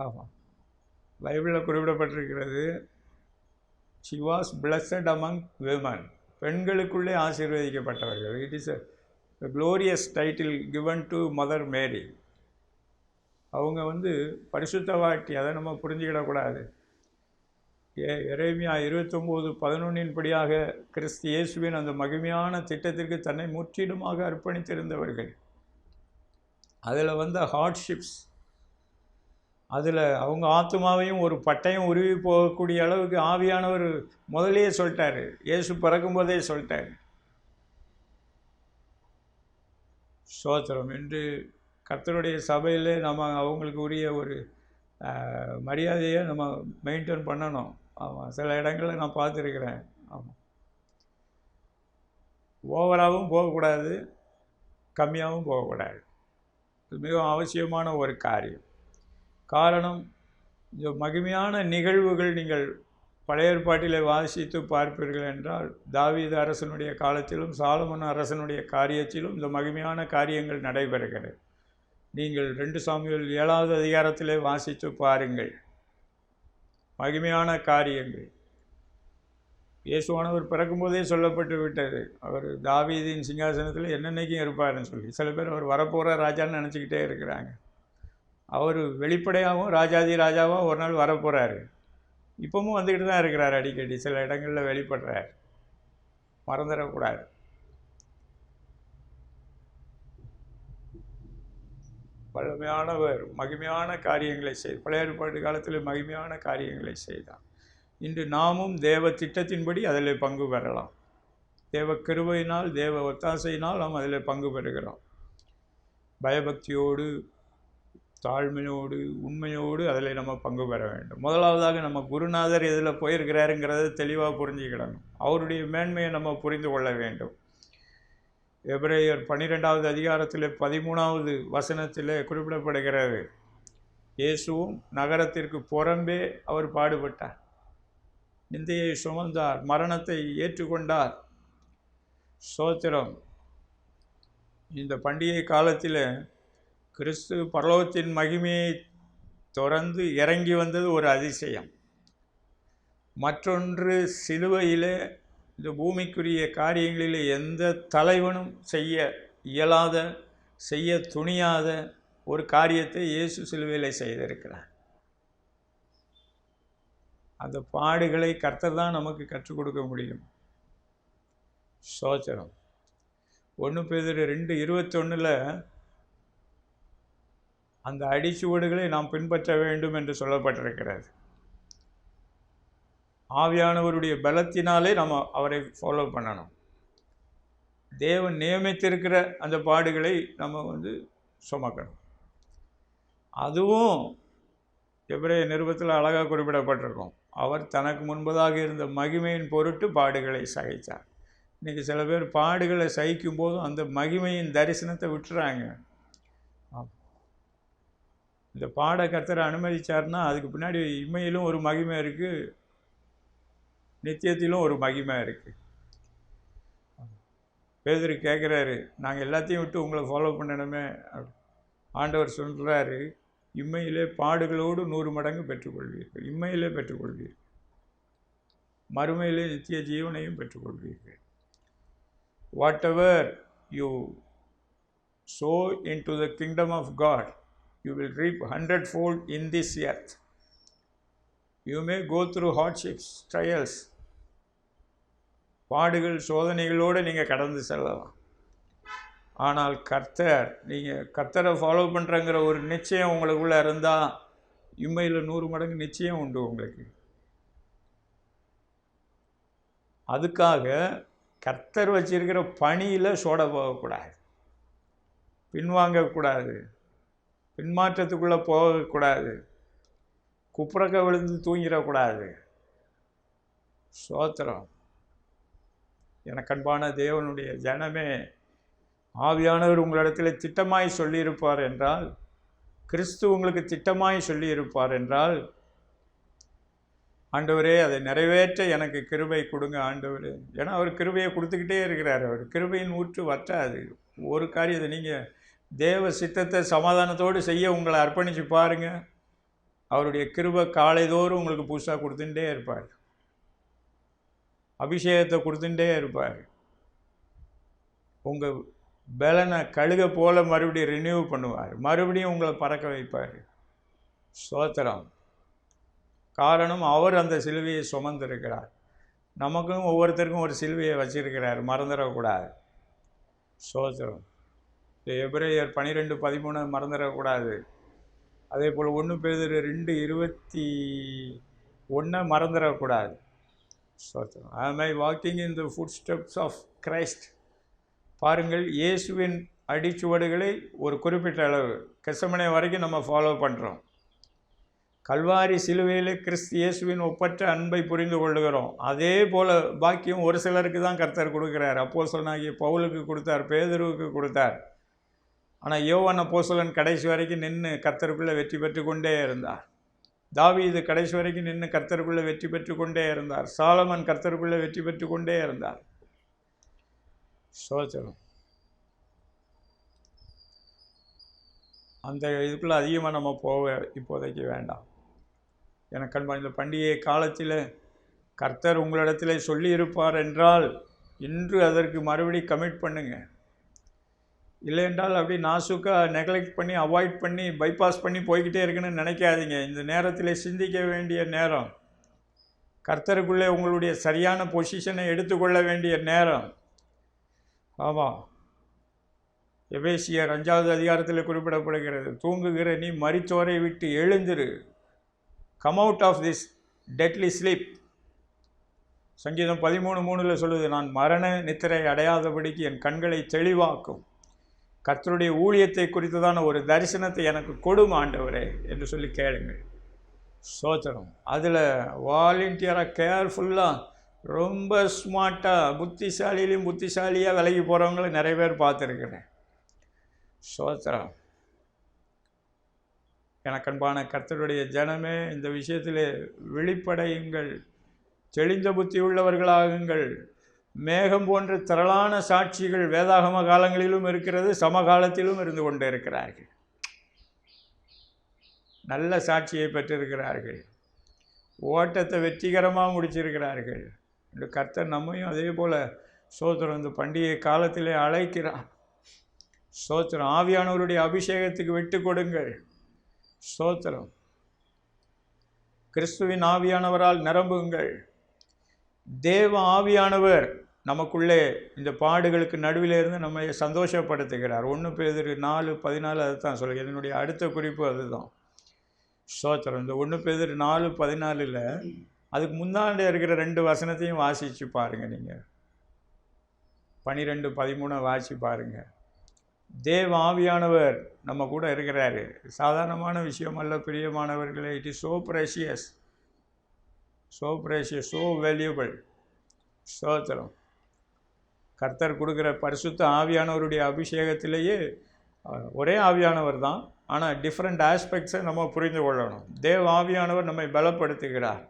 ஆமாம், பைபிளில் குறிப்பிடப்பட்டிருக்கிறது, she was blessed among women, பெண்களுக்குள்ளே ஆசீர்வதிக்கப்பட்டவர்கள். It is a glorious title given to mother Mary. அவங்க பரிசுத்தவாட்டி, அதை நம்ம புரிஞ்சுக்கிடக்கூடாது. எரேமியா 29:11 படியாக கிறிஸ்து இயேசுவின் அந்த மகிமையான திட்டத்திற்கு தன்னை முற்றிலுமாக அர்ப்பணித்திருந்தவர்கள். அதில் ஹார்ட்ஷிப்ஸ், அதில் அவங்க ஆத்மாவையும் ஒரு பட்டையும் உருவி போகக்கூடிய அளவுக்கு ஆவியானவர் முதலே சொல்லிட்டார். இயேசு பிறக்கும்போதே சொல்லிட்டார். ஸ்தோத்திரம். என்று கர்த்தருடைய சபையில் நம்ம அவங்களுக்கு உரிய ஒரு மரியாதையை நம்ம மெயின்டைன் பண்ணணும். ஆமாம், சில இடங்களில் நான் பார்த்துருக்கிறேன். ஆமாம், ஓவராகவும் போகக்கூடாது, கம்மியாகவும் போகக்கூடாது. இது மிகவும் அவசியமான ஒரு காரியம். காரணம், இந்த மகிமையான நிகழ்வுகள் நீங்கள் பழைய ஏற்பாட்டிலே வாசித்து பார்ப்பீர்கள் என்றால், தாவீது அரசனுடைய காலத்திலும் சாலமோன் அரசனுடைய காரியத்திலும் இந்த மகிமையான காரியங்கள் நடைபெறுகிறது. நீங்கள் 2 சாமுவேல் 7வது அதிகாரத்திலே வாசித்து பாருங்கள். மகிமையான காரியங்கள். இயேசுவானவர் பிறக்கும்போதே சொல்லப்பட்டு விட்டது, அவர் தாவீதின் சிங்காசனத்தில் என்னென்னைக்கும் இருப்பார்னு சொல்லி. சில பேர் அவர் வரப்போகிற ராஜான்னு நினச்சிக்கிட்டே இருக்கிறாங்க. அவர் வெளிப்படையாகவும் ராஜாதி ராஜாவாக ஒரு நாள் வரப்போகிறாரு. இப்போவும் வந்துக்கிட்டு தான் இருக்கிறார், அடிக்கடி சில இடங்களில் வெளிப்படுறார். மறந்துடக்கூடாது. வல்லமையானவர் மகிமையான காரியங்களை பழைய ஏற்பாட்டு காலத்தில் மகிமையான காரியங்களை செய்தார். இன்று நாமும் தேவ திட்டத்தின்படி அதில் பங்கு பெறலாம். தேவ கிருபையினால், தேவ ஒத்தாசையினால் நாம் அதில் பங்கு பெறுகிறோம். பயபக்தியோடு, தாழ்மையோடு, உண்மையோடு அதில் நம்ம பங்கு பெற வேண்டும். முதலாவதாக நம்ம குருநாதர் எதில் போயிருக்கிறாருங்கிறத தெளிவாக புரிஞ்சுக்கிடணும். அவருடைய மேன்மையை நம்ம புரிந்து கொள்ள வேண்டும். எபிரேயர் 12வது அதிகாரத்தில் 13வது வசனத்தில் குறிப்பிடப்படுகிறது, இயேசுவும் நகரத்திற்கு புறம்பே அவர் பாடுபட்டார், நிந்தையை சுமந்தார், மரணத்தை ஏற்றுக்கொண்டார். ஸ்தோத்திரம். இந்த பண்டிகை காலத்தில் கிறிஸ்து பரலோகத்தின் மகிமையை தொடர்ந்து இறங்கி வந்தது ஒரு அதிசயம். மற்றொன்று, சிலுவையில் இந்த பூமிக்குரிய காரியங்களில் எந்த தலைவனும் செய்ய இயலாத, செய்ய துணியாத ஒரு காரியத்தை இயேசு சிலுவையில் செய்திருக்கிறார். அந்த பாடுகளை கர்த்தர் தான் நமக்கு கற்றுக் கொடுக்க முடியும். ஸ்தோத்திரம். 1 பேதுரு 2:21 அந்த அடிச்சுவடுகளை நாம் பின்பற்ற வேண்டும் என்று சொல்லப்பட்டிருக்கிறது. ஆவியானவருடைய பலத்தினாலே நம்ம அவரை ஃபாலோ பண்ணணும். தேவன் நியமித்திருக்கிற அந்த பாடுகளை நம்ம சுமக்கணும். அதுவும் எபிரேய நிருபத்தில் அழகாக குறிப்பிடப்பட்டிருக்கும். அவர் தனக்கு முன்பதாக இருந்த மகிமையின் பொருட்டு பாடுகளை சகித்தார். இன்றைக்கி சில பேர் பாடுகளை சகிக்கும் போதும் அந்த மகிமையின் தரிசனத்தை விட்டுறாங்க. இந்த பாட கர்த்தரை அனுமதிச்சார்னா அதுக்கு பின்னாடி இம்மையிலும் ஒரு மகிமை இருக்குது, நித்தியத்திலும் ஒரு மகிமை இருக்குது. பேதுரு கேட்குறாரு, நாங்கள் எல்லாத்தையும் விட்டு உங்களை ஃபாலோ பண்ணணுமே. ஆண்டவர் சொல்கிறாரு, இம்மையிலே பாடுகளோடு 100 மடங்கு பெற்றுக்கொள்வீர்கள். இம்மையிலே பெற்றுக்கொள்வீர்கள், மறுமையிலே நித்திய ஜீவனையும் பெற்றுக்கொள்வீர்கள். Whatever you sow into the kingdom of God, you will reap 100-fold in this earth. You may go through hardships, trials, பாடுகள், சோதனைகளோடு நீங்கள் கடந்து செல்லலாம். ஆனால் நீங்கள் கர்த்தரை ஃபாலோ பண்ணுறங்கிற ஒரு நிச்சயம் உங்களுக்குள்ளே இருந்தால் இம்மையில் 100 மடங்கு நிச்சயம் உண்டு உங்களுக்கு. அதுக்காக கர்த்தர் வச்சிருக்கிற பணியில் சோட போகக்கூடாது, பின்வாங்கக்கூடாது, பின்மாற்றத்துக்குள்ளே போகக்கூடாது, குப்புறக்க விழுந்து தூங்கிடக்கூடாது. ஸ்தோத்திரம். எனக்கன்பான தேவனுடைய ஜனமே, ஆவியானவர் உங்களிடத்தில் திட்டமாய் சொல்லியிருப்பார் என்றால், கிறிஸ்து உங்களுக்கு திட்டமாய் சொல்லியிருப்பார் என்றால், ஆண்டவரே அதை நிறைவேற்ற எனக்கு கிருபை கொடுங்க ஆண்டவரே. ஏன்னா அவர் கிருபையை கொடுத்துக்கிட்டே இருக்கிறார். அவர் கிருபையின் ஊற்று வற்றாது. ஒரு காரியத்தை நீங்கள் தேவ சித்தத்தை சமாதானத்தோடு செய்ய உங்களை அர்ப்பணித்து பாருங்கள், அவருடைய கிருபை காலைதோறும் உங்களுக்கு புதுசாக கொடுத்துட்டே இருப்பார், அபிஷேகத்தை கொடுத்துட்டே இருப்பார். உங்கள் பலனை கழுக போல் மறுபடியும் ரினியூ பண்ணுவார், மறுபடியும் உங்களை பறக்க வைப்பார். ஸ்தோத்திரம். காரணம், அவர் அந்த சிலுவையை சுமந்திருக்கிறார். நமக்கும் ஒவ்வொருத்தருக்கும் ஒரு சிலுவையை வச்சிருக்கிறார், மறந்துடக்கூடாது. ஸ்தோத்திரம். எபிரேயர் 12:13 மறந்துடக்கூடாது. அதே போல் 1 பேதுரு 2:21 மறந்துடக்கூடாது. ஸ்தோத்திரம். Am I walking in the footsteps of Christ? பாருங்கள், இயேசுவின் அடிச்சுவடுகளை ஒரு குறிப்பிட்ட அளவு கெத்செமனே வரைக்கும் நம்ம ஃபாலோ பண்ணுறோம். கல்வாரி சிலுவையில் கிறிஸ்து இயேசுவின் ஒப்பற்ற அன்பை புரிந்து கொள்ளுகிறோம். அதே போல் பாக்கியம் ஒரு சிலருக்கு தான் கர்த்தர் கொடுக்குறார். அப்போஸ்தலனாகிய பவுலுக்கு கொடுத்தார், பேதுருவுக்கு கொடுத்தார். ஆனால் யோவான் அப்போஸ்தலன் கடைசி வரைக்கும் நின்று கர்த்தருக்குள்ளே வெற்றி பெற்று கொண்டே இருந்தார். தாவீது கடைசி வரைக்கும் நின்று கர்த்தருக்குள்ளே வெற்றி பெற்று கொண்டே இருந்தார். சாலமன் கர்த்தருக்குள்ளே வெற்றி பெற்று கொண்டே இருந்தார். ஸ்தோத்திரம். அந்த இதுக்குள்ளே அதிகமாக நம்ம போக இப்போதைக்கு வேண்டாம். எனக்கு அன்பான இந்த பண்டிகை காலத்தில் கர்த்தர் உங்களிடத்தில் சொல்லியிருப்பார் என்றால் இன்று அதற்கு மறுபடி கமிட் பண்ணுங்க. இல்லை என்றால் அப்படி நாசுக்காக நெக்லெக்ட் பண்ணி அவாய்ட் பண்ணி பைபாஸ் பண்ணி போய்கிட்டே இருக்குன்னு நினைக்காதீங்க. இந்த நேரத்தில் சிந்திக்க வேண்டிய நேரம், கர்த்தருக்குள்ளே உங்களுடைய சரியான பொசிஷனை எடுத்துக்கொள்ள வேண்டிய நேரம். ஆமாம், எபேசியர் 5வது அதிகாரத்தில் குறிப்பிடப்படுகிறது, தூங்குகிற நீ மரித்தோரை விட்டு எழுந்திரு, come out of this deadly sleep. சங்கீதம் 13:3 சொல்லுது, நான் மரண நித்திரை அடையாதபடிக்கு என் கண்களை தெளிவாக்கும், கர்த்தருடைய ஊழியத்தை குறித்ததான ஒரு தரிசனத்தை எனக்கு கொடும் ஆண்டவரே என்று சொல்லி கேளுங்கள். சோத்திரம். அதில் வாலண்டியராக கேர்ஃபுல்லாக ரொம்ப ஸ்மார்ட்டாக புத்திசாலியிலையும் புத்திசாலியாக விலகி போகிறவங்கள நிறைய பேர் பார்த்துருக்கிறேன். சோத்திரம். எனக்கன்பான கர்த்தருடைய ஜனமே, இந்த விஷயத்தில் வெளிப்படையுங்கள், தெளிந்த புத்தி உள்ளவர்களாகுங்கள். மேகம் போன்ற திரளான சாட்சிகள் வேதாகம காலங்களிலும் இருக்கிறது, சமகாலத்திலும் இருந்து கொண்டு இருக்கிறார்கள். நல்ல சாட்சியை பெற்றிருக்கிறார்கள், ஓட்டத்தை வெற்றிகரமாக முடிச்சிருக்கிறார்கள். இந்த கர்த்தர் நம்மையும் அதே போல் சோத்திரம் இந்த பண்டிகை காலத்திலே அழைக்கிறார். சோத்திரம். ஆவியானவருடைய அபிஷேகத்துக்கு விட்டு கொடுங்கள். சோத்திரம். கிறிஸ்துவின் ஆவியானவரால் நிரம்புங்கள். தேவ ஆவியானவர் நமக்குள்ளே இந்த பாடுகளுக்கு நடுவில் இருந்து நம்மை சந்தோஷப்படுத்துகிறார். 1 பேதுரு 4:14 அதுதான் சொல்லுங்கள். இதனுடைய அடுத்த குறிப்பு அதுதான். சோத்திரம். இந்த 1 பேதுரு 4:14 அதுக்கு முன்னாடி இருக்கிற 2 வசனத்தையும் வாசித்து பாருங்கள். நீங்கள் 12-13 வாசி பாருங்கள். தேவ ஆவியானவர் நம்ம கூட இருக்கிறாரு. சாதாரணமான விஷயம் அல்ல பிரியமானவர்களே. It is so precious, so precious, so valuable. ஸ்தோத்திரம். கர்த்தர் கொடுக்குற பரிசுத்த ஆவியானவருடைய அபிஷேகத்திலேயே ஒரே ஆவியானவர் தான், ஆனால் டிஃப்ரெண்ட் ஆஸ்பெக்ட்ஸை நம்ம புரிந்து கொள்ளணும். தேவ ஆவியானவர் நம்மை பலப்படுத்துகிறார்.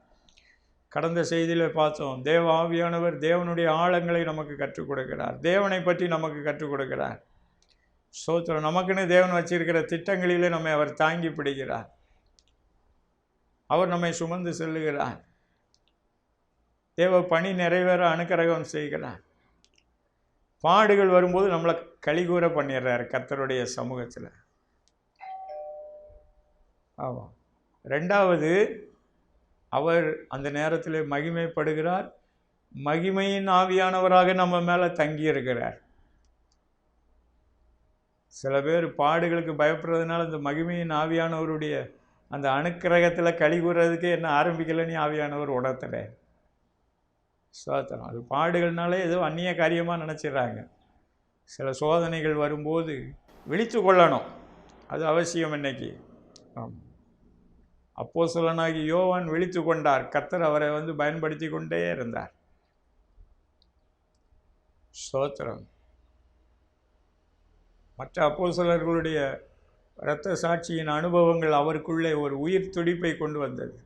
கடந்த செய்தியில் பார்த்தோம், தேவ ஆவியானவர் தேவனுடைய ஆழங்களை நமக்கு கற்றுக் கொடுக்கிறார், தேவனை பற்றி நமக்கு கற்றுக் கொடுக்கிறார். ஸ்தோத்திரம். நமக்குன்னு தேவன் வச்சிருக்கிற திட்டங்களிலே நம்மை அவர் தாங்கி பிடிக்கிறார். அவர் நம்மை சுமந்து செல்லுகிறார். தேவ பணி நிறைவேற அனுக்கிரகம் செய்கிறார். பாடுகள் வரும்போது நம்மளை கலிகூற பண்ணிடுறார் கர்த்தருடைய சமூகத்தில். ஆமாம். 2வது, அவர் அந்த நேரத்தில் மகிமைப்படுகிறார். மகிமையின் ஆவியானவராக நம்ம மேலே தங்கியிருக்கிறார். சில பேர் பாடுகளுக்கு பயப்படுறதுனால இந்த மகிமையின் ஆவியானவருடைய அந்த அனுக்கிரகத்தில் கலிகூறதுக்கு என்ன ஆரம்பிக்கலைன்னு ஆவியானவர் உணர்த்துறேன். சோத்திரம். அது பாடுகள்னாலே ஏதோ அந்நிய காரியமாக நினச்சிடுறாங்க. சில சோதனைகள் வரும்போது விழித்து கொள்ளணும், அது அவசியம். இன்னைக்கு அப்போஸ்தலனாகிய யோவான் விழித்து கொண்டார். கர்த்தர் அவரை பயன்படுத்தி கொண்டே இருந்தார். ஸ்தோத்திரம். மற்ற அப்போஸ்தலர்களுடைய இரத்த சாட்சியின் அனுபவங்கள் அவருக்குள்ளே ஒரு உயிர் துடிப்பை கொண்டு வந்தது.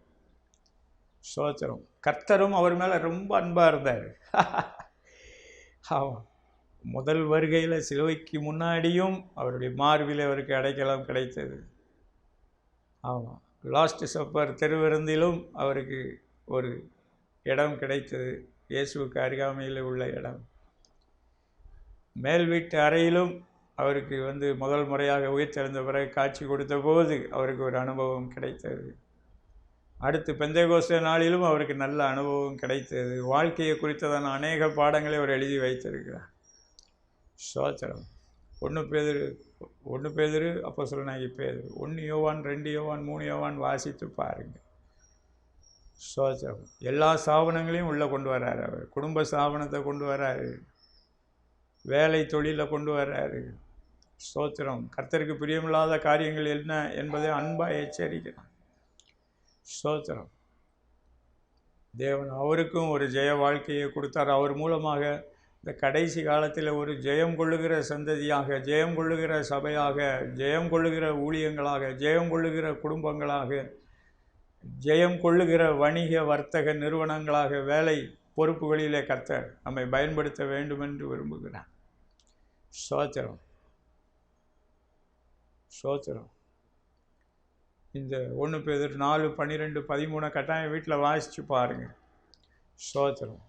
ஸ்தோத்திரம். கர்த்தரும் அவர் மேலே ரொம்ப அன்பாக இருந்தார். ஆமாம். முதல் வருகையில் சிலுவைக்கு முன்னாடியும் அவருடைய மார்பில் அவருக்கு அடைக்கலம் கிடைத்தது. ஆமாம். லாஸ்ட் சப்பர் திருவிருந்திலும் அவருக்கு ஒரு இடம் கிடைத்தது, இயேசுவுக்கு அருகாமையில் உள்ள இடம். மேல் வீட்டு அறையிலும் அவருக்கு முதல் முறையாக உயிர்த்தெழுந்த பிறகு காட்சி கொடுத்த போது அவருக்கு ஒரு அனுபவம் கிடைத்தது. அடுத்து பெந்தேகோஸ்தே நாளிலும் அவருக்கு நல்ல அனுபவம் கிடைத்தது. வாழ்க்கையை குறித்ததான அநேக பாடங்களை அவர் எழுதி வைத்திருக்கிறார். ஸ்தோத்திரம். 1 பேதுரு அப்போஸ்தலனாகிய பேதுரு, 1 யோவான், 2 யோவான், 3 யோவான் வாசித்து பாருங்கள். ஸ்தோத்திரம். எல்லா ஸ்தாபனங்களையும் உள்ளே கொண்டு வர்றாரு. அவர் குடும்ப ஸ்தாபனத்தை கொண்டு வர்றாரு, வேலை தொழிலை கொண்டு வர்றாரு. ஸ்தோத்திரம். கர்த்தருக்கு பிரியமில்லாத காரியங்கள் என்ன என்பதை அன்பாக எச்சரிக்கிறார். ஸ்தோத்திரம். தேவன் அவருக்கும் ஒரு ஜெய வாழ்க்கையை கொடுத்தார். அவர் மூலமாக இந்த கடைசி காலத்தில் ஒரு ஜெயம் கொள்ளுகிற சந்ததியாக, ஜெயம் கொள்ளுகிற சபையாக, ஜெயம் கொள்ளுகிற ஊழியங்களாக, ஜெயம் கொள்ளுகிற குடும்பங்களாக, ஜெயம் கொள்ளுகிற வணிக வர்த்தக நிறுவனங்களாக, வேலை பொறுப்புகளிலே கர்த்தர் நம்மை பயன்படுத்த வேண்டும் என்று விரும்புகிறார். ஸ்தோத்திரம். ஸ்தோத்திரம். இந்த 1 பேதுரு 4, 12, 13 கட்டாயம் வீட்டில் வாசித்து பாருங்கள். ஸ்தோத்திரம்.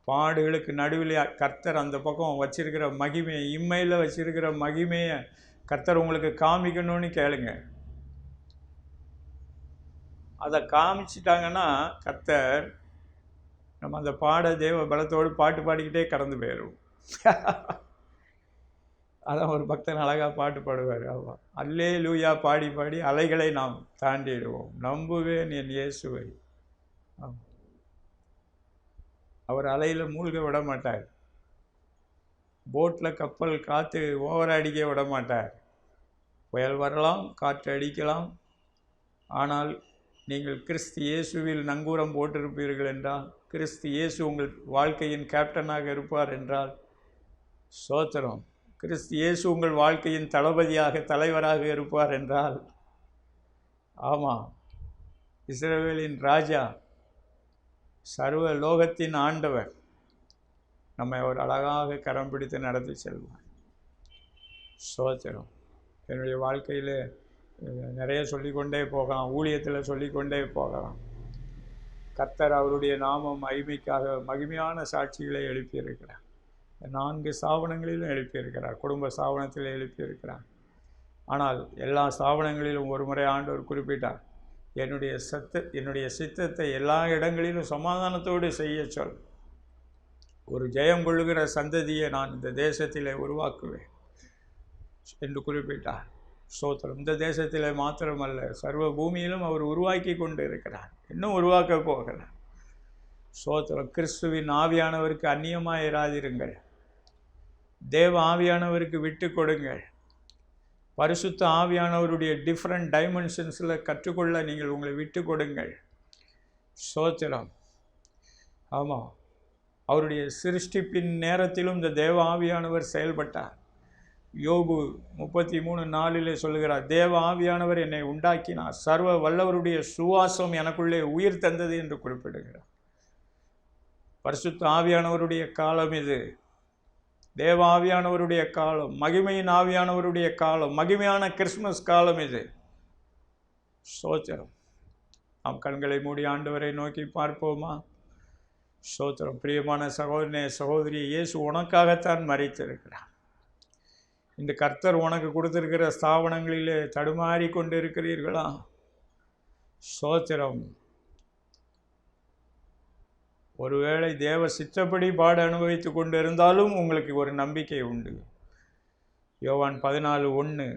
பாடுகளுக்கு நடுவில் கர்த்தர் அந்த பக்கம் வச்சிருக்கிற மகிமையை, இம்மையில் வச்சிருக்கிற மகிமையை கர்த்தர் உங்களுக்கு காமிக்கணும்னு கேளுங்க. அதை காமிச்சிட்டாங்கன்னா கர்த்தர் நம்ம அந்த தேவ பலத்தோடு பாட்டு பாடிக்கிட்டே கடந்து போயிடும். அதான் ஒரு பக்தன் அழகாக பாட்டு பாடுவார். ஆமாம், அல்லே லூயா பாடி பாடி அலைகளை நாம் தாண்டிடுவோம். நம்புவேன் என் இயேசுவை. அவர் அலையில் மூழ்க விட மாட்டார். போட்டில் கப்பல் காற்று ஓவர அடிக்க விட மாட்டார். புயல் வரலாம், காற்று அடிக்கலாம். ஆனால் நீங்கள் கிறிஸ்து இயேசுவில் நங்கூரம் போட்டிருப்பீர்கள் என்றால், கிறிஸ்து இயேசு உங்கள் வாழ்க்கையின் கேப்டனாக இருப்பார் என்றால், ஸ்தோத்திரம். கிறிஸ்து இயேசு உங்கள் வாழ்க்கையின் தளபதியாக, தலைவராக இருப்பார் என்றால், ஆமாம், இஸ்ரவேலின் ராஜா, சர்வ லோகத்தின் ஆண்டவர் நம்மை ஒரு அழகாக கரம் பிடித்து நடத்தி செல்வார். ஸ்தோத்திரம். என்னுடைய வாழ்க்கையில் நிறைய சொல்லிக்கொண்டே போகலாம், ஊழியத்தில் சொல்லிக்கொண்டே போகலாம். கர்த்தர் அவருடைய நாமம் மகிமைக்காக மகிமையான சாட்சிகளை எழுப்பியிருக்கிறார். 4 ஸ்தாபனங்களிலும் எழுப்பியிருக்கிறார். குடும்ப ஸ்தாபனத்தில் எழுப்பியிருக்கிறார். ஆனால் எல்லா ஸ்தாபனங்களிலும் ஒரு முறை ஆண்டவர் குறிப்பிட்டார், என்னுடைய சித்தத்தை எல்லா இடங்களிலும் சமாதானத்தோடு செய்ய சொல். ஒரு ஜெயம் கொள்ளுகிற சந்ததியை நான் இந்த தேசத்திலே உருவாக்குவேன் என்று குறிப்பிட்டார். ஸ்தோத்திரம். இந்த தேசத்திலே மாத்திரமல்ல, சர்வ பூமியிலும் அவர் உருவாக்கி கொண்டு இருக்கிறார், இன்னும் உருவாக்க போகிறார். ஸ்தோத்திரம். கிறிஸ்துவின் ஆவியானவருக்கு அந்நியமாக இராதிருங்கள். தேவ ஆவியானவருக்கு விட்டு கொடுங்கள். பரிசுத்த ஆவியானவருடைய டிஃப்ரெண்ட் டைமென்ஷன்ஸில் கற்றுக்கொள்ள நீங்கள் உங்களை விட்டு கொடுங்கள். ஸ்தோத்திரம். ஆமாம், அவருடைய சிருஷ்டிப்பின் நேரத்திலும் இந்த தேவ ஆவியானவர் செயல்பட்டார். யோபு 33:4 சொல்லுகிறார், தேவ ஆவியானவர் என்னை உண்டாக்கினார், சர்வ வல்லவருடைய சுவாசம் எனக்குள்ளே உயிர் தந்தது என்று குறிப்பிடுகிறார். பரிசுத்த ஆவியானவருடைய காலம் இது. தேவ ஆவியானவருடைய காலம், மகிமையின் ஆவியானவருடைய காலம், மகிமையான கிறிஸ்மஸ் காலம் இது. ஸ்தோத்திரம். நாம் கண்களை மூடி ஆண்டவரை நோக்கி பார்ப்போமா? ஸ்தோத்திரம். பிரியமான சகோதரனே, சகோதரி, இயேசு உனக்காகத்தான் மரித்திருக்கிறார். இந்த கர்த்தர் உனக்கு கொடுத்திருக்கிற ஸ்தாபனங்களிலே தடுமாறி கொண்டு இருக்கிறீர்களா? ஸ்தோத்திரம். ஒருவேளை தேவ சித்தப்படி பாட அனுபவித்து கொண்டு இருந்தாலும் உங்களுக்கு ஒரு நம்பிக்கை உண்டு. யோவான் 14:1,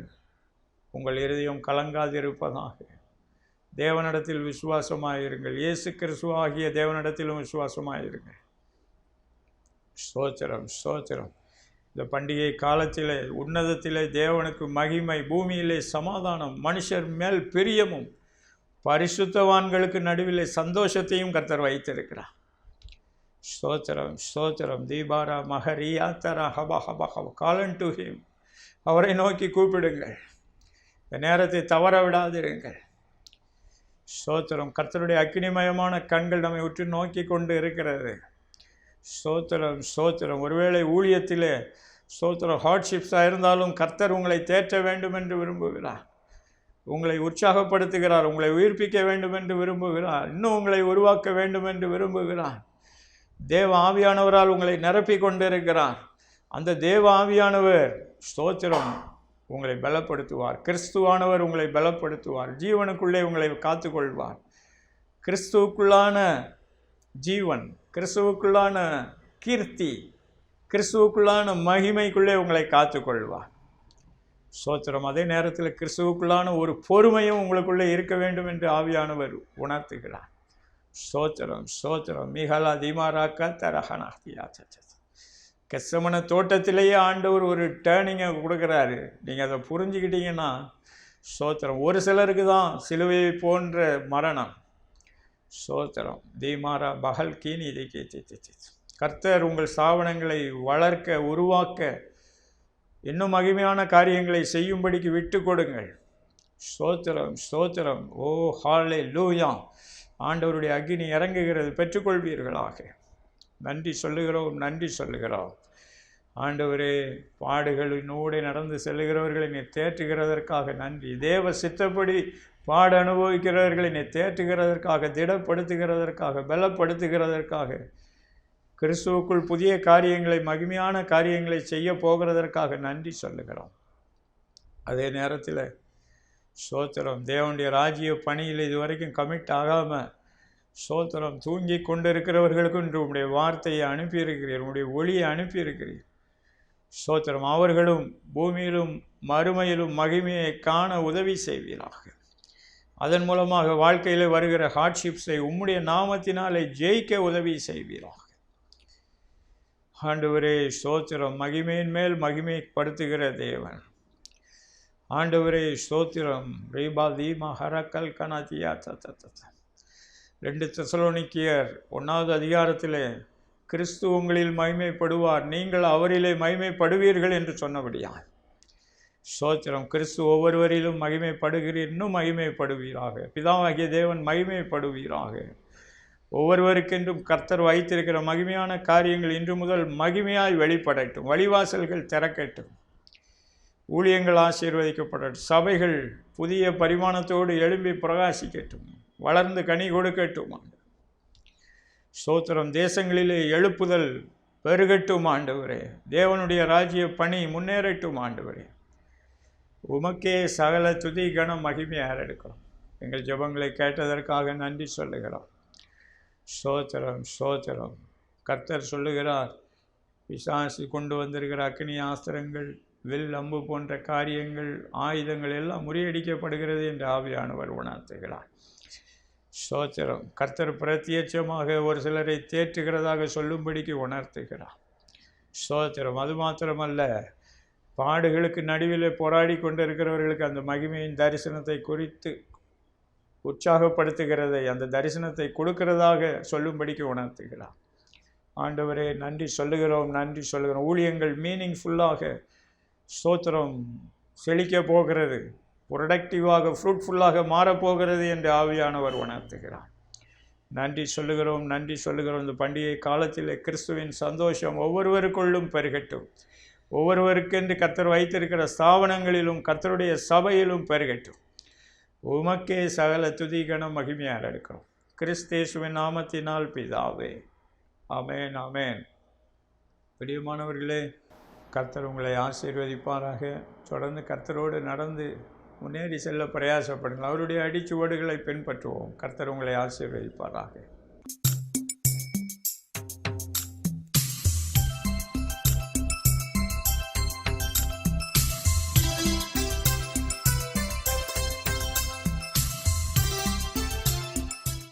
உங்கள் இருதயம் கலங்காதிருப்பதாக, தேவனிடத்தில் விசுவாசமாயிருங்கள், இயேசு கிறிஸ்து ஆகிய தேவனிடத்திலும் விசுவாசமாயிருங்கள். ஸ்தோத்திரம். ஸ்தோத்திரம். இந்த பண்டிகை காலத்திலே உன்னதத்திலே தேவனுக்கு மகிமை, பூமியிலே சமாதானம், மனுஷர் மேல் பிரியமும், பரிசுத்தவான்களுக்கு நடுவிலே சந்தோஷத்தையும் கர்த்தர் வைத்திருக்கிறார். ஸ்தோத்திரம். ஸ்தோத்திரம். தீபாரா மகரியா தரா ஹபா ஹபா ஹபா. காலன் டு ஹிம். அவரை நோக்கி கூப்பிடுங்கள். இந்த நேரத்தை தவற விடாதிருங்கள். ஸ்தோத்திரம். கர்த்தருடைய அக்கினிமயமான கண்கள் நம்மை உற்று நோக்கி கொண்டு இருக்கிறது. ஸ்தோத்திரம். ஸ்தோத்திரம். ஒருவேளை ஊழியத்திலே ஸ்தோத்திரம் ஹார்ட்ஷிப்ஸாக இருந்தாலும் கர்த்தர் உங்களை தேற்ற வேண்டும் என்று விரும்புகிறார். உங்களை உற்சாகப்படுத்துகிறார். உங்களை உயிர்ப்பிக்க வேண்டும் என்று விரும்புகிறார். இன்னும் உங்களை உருவாக்க வேண்டும் என்று விரும்புகிறார். தேவ ஆவியானவரால் உங்களை நிரப்பி கொண்டிருக்கிறார். அந்த தேவ ஆவியானவர் ஸ்தோத்திரம் உங்களை பலப்படுத்துவார். கிறிஸ்துவானவர் உங்களை பலப்படுத்துவார். ஜீவனுக்குள்ளே உங்களை காத்துக்கொள்வார். கிறிஸ்துவுக்குள்ளான ஜீவன், கிறிஸ்துவுக்குள்ளான கீர்த்தி, கிறிஸ்துவுக்குள்ளான மகிமைக்குள்ளே உங்களை காத்துக்கொள்வார். ஸ்தோத்திரம். அதே நேரத்தில் கிறிஸ்துவுக்குள்ளான ஒரு பொறுமையும் உங்களுக்குள்ளே இருக்க வேண்டும் என்று ஆவியானவர் உணர்த்துகிறார். ஸ்தோத்திரம். ஸ்தோத்திரம். மிகலா திமாராக்கா தரஹனாத்தியா. கெத்செமனே தோட்டத்திலேயே ஆண்டவர் ஒரு டேர்னிங்கை கொடுக்குறாரு. நீங்கள் அதை புரிஞ்சுக்கிட்டீங்கன்னா ஸ்தோத்திரம். ஒரு சிலருக்கு தான் சிலுவையை போன்ற மரணம். ஸ்தோத்திரம். தீமாரா பகல் கீனி இதை கேத்தி. கர்த்தர் உங்கள் ஸ்தாபனங்களை வளர்க்க, உருவாக்க, இன்னும் மகிமையான காரியங்களை செய்யும்படிக்கு விட்டு கொடுங்கள். ஸ்தோத்திரம். ஸ்தோத்திரம். ஓ ஹாலே லூயா. ஆண்டவருடைய அக்கினி இறங்குகிறது, பெற்றுக்கொள்வீர்களாக. நன்றி சொல்லுகிறோம், நன்றி சொல்லுகிறோம். ஆண்டவரே, பாடுகளினூடே நடந்து செல்லுகிறவர்களை நீர் தேற்றுகிறதற்காக நன்றி. தேவ சித்தப்படி பாட அனுபவிக்கிறவர்களை நீ தேற்றுகிறதற்காக, திடப்படுத்துகிறதற்காக, பலப்படுத்துகிறதற்காக, கிறிஸ்துவுக்குள் புதிய காரியங்களை, மகிமையான காரியங்களை செய்ய போகிறதற்காக நன்றி சொல்லுகிறோம். அதே நேரத்தில் ஸ்தோத்திரம், தேவனுடைய ராஜ்ய பணியில் இதுவரைக்கும் கமிட் ஆகாமல் ஸ்தோத்திரம் தூங்கி கொண்டிருக்கிறவர்களுக்கும் இன்று உம்முடைய வார்த்தையை அனுப்பியிருக்கிறீர், உம்முடைய ஒளியை அனுப்பியிருக்கிறீர். ஸ்தோத்திரம், அவர்களும் பூமியிலும் மறுமையிலும் மகிமையை காண உதவி செய்வீராக. அதன் மூலமாக வாழ்க்கையில் வருகிற ஹார்ட்ஷிப்ஸை உம்முடைய நாமத்தினாலே ஜெயிக்க உதவி செய்வீராக. ஆண்டவரே ஸ்தோத்திரம், மகிமையின் மேல் மகிமைப்படுத்துகிற தேவன். ஆண்டவரே ஸ்தோத்திரம், ரீபா தீமா ஹரக்கல் கனாத்தியா தத்த 2 தெசலோனிக்கேயர் 1வது அதிகாரத்திலே கிறிஸ்து உங்களில் மகிமைப்படுவார், நீங்கள் அவரிலே மகிமைப்படுவீர்கள் என்று சொன்னபடியால் ஸ்தோத்திரம், கிறிஸ்து ஒவ்வொருவரிலும் மகிமைப்படுகிறீர், இன்னும் மகிமைப்படுவீராக. பிதாவாகிய தேவன் மகிமைப்படுவீராக. ஒவ்வொருவருக்கென்றும் கர்த்தர் வைத்திருக்கிற மகிமையான காரியங்கள் இன்று முதல் மகிமையாய் வெளிப்படட்டும். வழிவாசல்கள் திறக்கட்டும். ஊழியங்கள் ஆசீர்வதிக்கப்படட்டும். சபைகள் புதிய பரிமாணத்தோடு எழும்பி பிரகாசிக்கட்டும், வளர்ந்து கனி கொடுக்கட்டும். ஸ்தோத்திரம், தேசங்களிலே எழுப்புதல் பெருகட்டும் ஆண்டவரே. தேவனுடைய ராஜ்ய பணி முன்னேறட்டும் ஆண்டவரே. உமக்கே சகல துதி கனம் மகிமை ஏறெடுக்கிறோம். எங்கள் ஜெபங்களை கேட்டதற்காக நன்றி சொல்லுகிறோம். ஸ்தோத்திரம் ஸ்தோத்திரம். கர்த்தர் சொல்லுகிறார், பிசாசு கொண்டு வந்திருக்கிற அக்னி ஆஸ்திரங்கள், வில் அம்பு போன்ற காரியங்கள், ஆயுதங்கள் எல்லாம் முறியடிக்கப்படுகிறது என்று ஆவியானவர் உணர்த்துகிறார். ஸ்தோத்திரம், கர்த்தர் பிரத்யட்சமாக ஒரு சிலரை தேற்றுகிறதாக சொல்லும்படிக்கு உணர்த்துகிறார். ஸ்தோத்திரம், அது மாத்திரமல்ல, பாடுகளுக்கு நடுவில் போராடி கொண்டிருக்கிறவர்களுக்கு அந்த மகிமையின் தரிசனத்தை குறித்து உற்சாகப்படுத்துகிறதை, அந்த தரிசனத்தை கொடுக்கிறதாக சொல்லும்படிக்கு உணர்த்துகிறார். ஆண்டவரே நன்றி சொல்லுகிறோம், நன்றி சொல்லுகிறோம். ஊழியங்கள் மீனிங்ஃபுல்லாக ஸ்தோத்திரம் செழிக்க போகிறது, ப்ரொடக்டிவாக ஃப்ரூட்ஃபுல்லாக மாறப்போகிறது என்று ஆவியானவர் உணர்த்துகிறார். நன்றி சொல்லுகிறோம், நன்றி சொல்லுகிறோம். இந்த பண்டிகை காலத்தில் கிறிஸ்துவின் சந்தோஷம் ஒவ்வொருவருக்குள்ளும் பெருகட்டும். ஒவ்வொருவருக்கென்று கர்த்தர் வைத்திருக்கிற ஸ்தாபனங்களிலும் கர்த்தருடைய சபையிலும் பெருகட்டும். உமக்கே சகல துதி கனம் மகிமையாக இருக்கிறோம். கிறிஸ்தேசுவின் நாமத்தினால் பிதாவே, ஆமேன் ஆமேன். பிரியமானவர்களே, கர்த்தர் உங்களை ஆசீர்வதிப்பாராக. தொடர்ந்து கர்த்தரோடு நடந்து முன்னேறி செல்ல பிரயாசப்படுங்கள். அவருடைய அடிச்சுவடுகளை பின்பற்றுவோம். கர்த்தர் உங்களை ஆசீர்வதிப்பாராக.